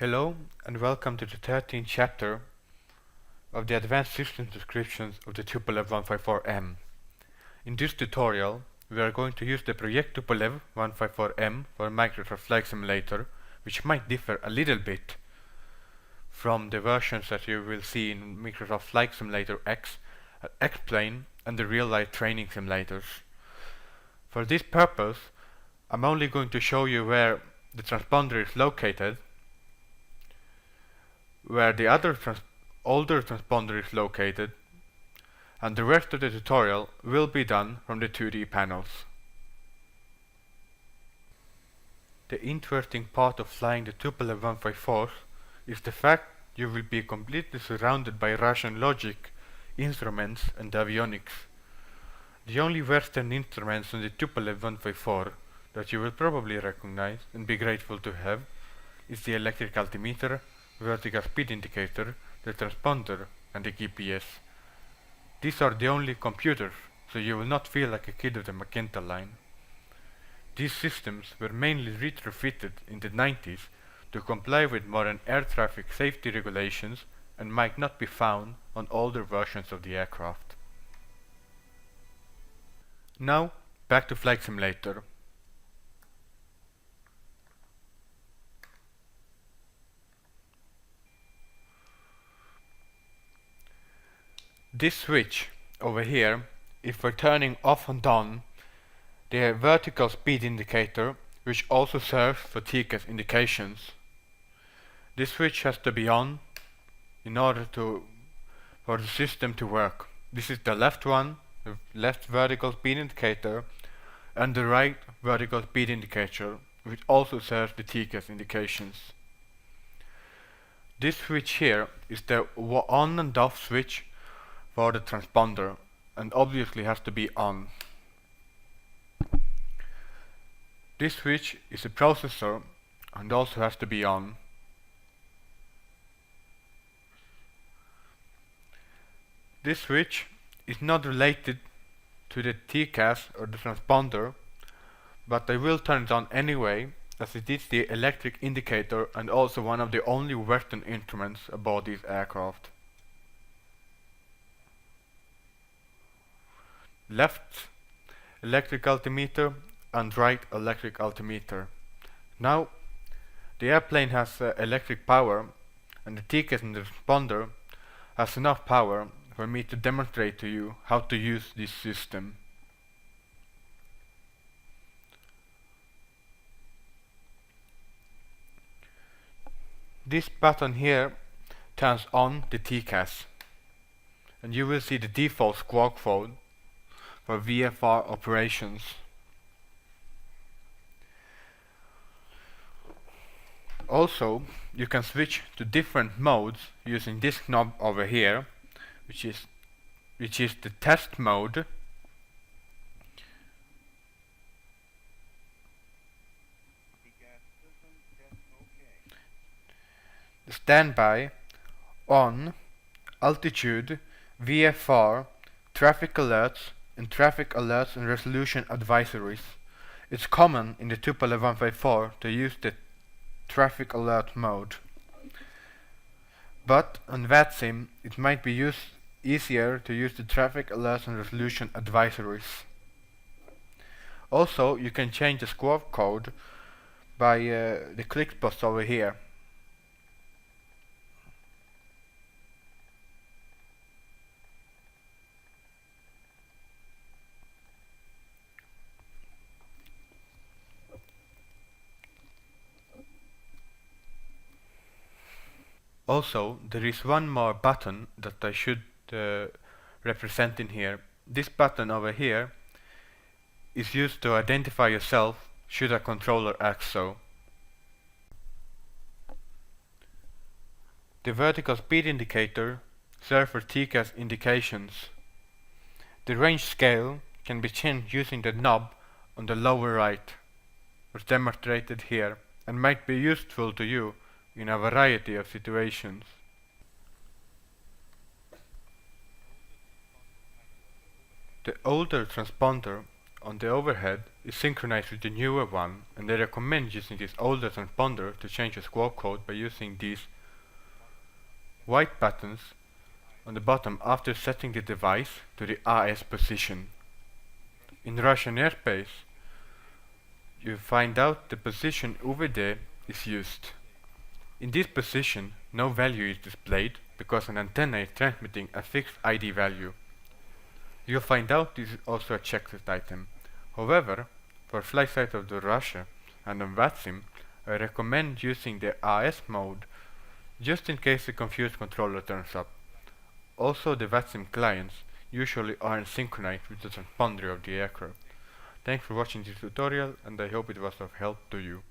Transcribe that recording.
Hello and welcome to the 13th chapter of the Advanced Systems Descriptions of the Tupolev 154m. In this tutorial, we are going to use the Project Tupolev 154m for Microsoft Flight Simulator, which might differ a little bit from the versions that you will see in Microsoft Flight Simulator X, X-Plane and the real-life training simulators. For this purpose, I'm only going to show you where the transponder is located, where the other older transponder is located, and the rest of the tutorial will be done from the 2D panels. The interesting part of flying the Tupolev 154 is the fact you will be completely surrounded by Russian logic, instruments and avionics. The only Western instruments on the Tupolev 154 that you will probably recognize and be grateful to have is the electric altimeter, vertical speed indicator, the transponder and the GPS. These are the only computers, so you will not feel like a kid of the Magenta line. These systems were mainly retrofitted in the 90s to comply with modern air traffic safety regulations and might not be found on older versions of the aircraft. Now, back to Flight Simulator. This switch over here, if we're turning off and on the vertical speed indicator, which also serves for TCAS indications. This switch has to be on in order for the system to work. This is the left one, the left vertical speed indicator, and the right vertical speed indicator, which also serves the TCAS indications. This switch here is the on and off switch for the transponder, and obviously has to be on. This switch is a processor and also has to be on. This switch is not related to the TCAS or the transponder, but I will turn it on anyway, as it is the electric indicator and also one of the only Western instruments aboard this aircraft. Left electric altimeter and right electric altimeter. Now the airplane has electric power, and the TCAS and the transponder has enough power for me to demonstrate to you how to use this system. This button here turns on the TCAS, and you will see the default squawk code for VFR operations. Also, you can switch to different modes using this knob over here, which is the test mode, the standby, on, altitude, VFR, traffic alerts, and traffic alerts and resolution advisories. It's common in the Tupolev 154 to use the traffic alert mode, but on VATSIM it might be easier to use the traffic alerts and resolution advisories. Also, you can change the squawk code by the click box over here. Also, there is one more button that I should represent in here. This button over here is used to identify yourself should a controller act so. The vertical speed indicator serves for TCAS indications. The range scale can be changed using the knob on the lower right, as demonstrated here, and might be useful to you in a variety of situations. The older transponder on the overhead is synchronized with the newer one, and they recommend using this older transponder to change the squawk code by using these white buttons on the bottom after setting the device to the AS position. In Russian airspace, you find out the position over there is used. In this position, no value is displayed because an antenna is transmitting a fixed ID value. You'll find out this is also a checklist item. However, for flights out of Russia and on VATSIM, I recommend using the AS mode just in case the confused controller turns up. Also, the VATSIM clients usually aren't synchronized with the transponder of the aircraft. Thanks for watching this tutorial, and I hope it was of help to you.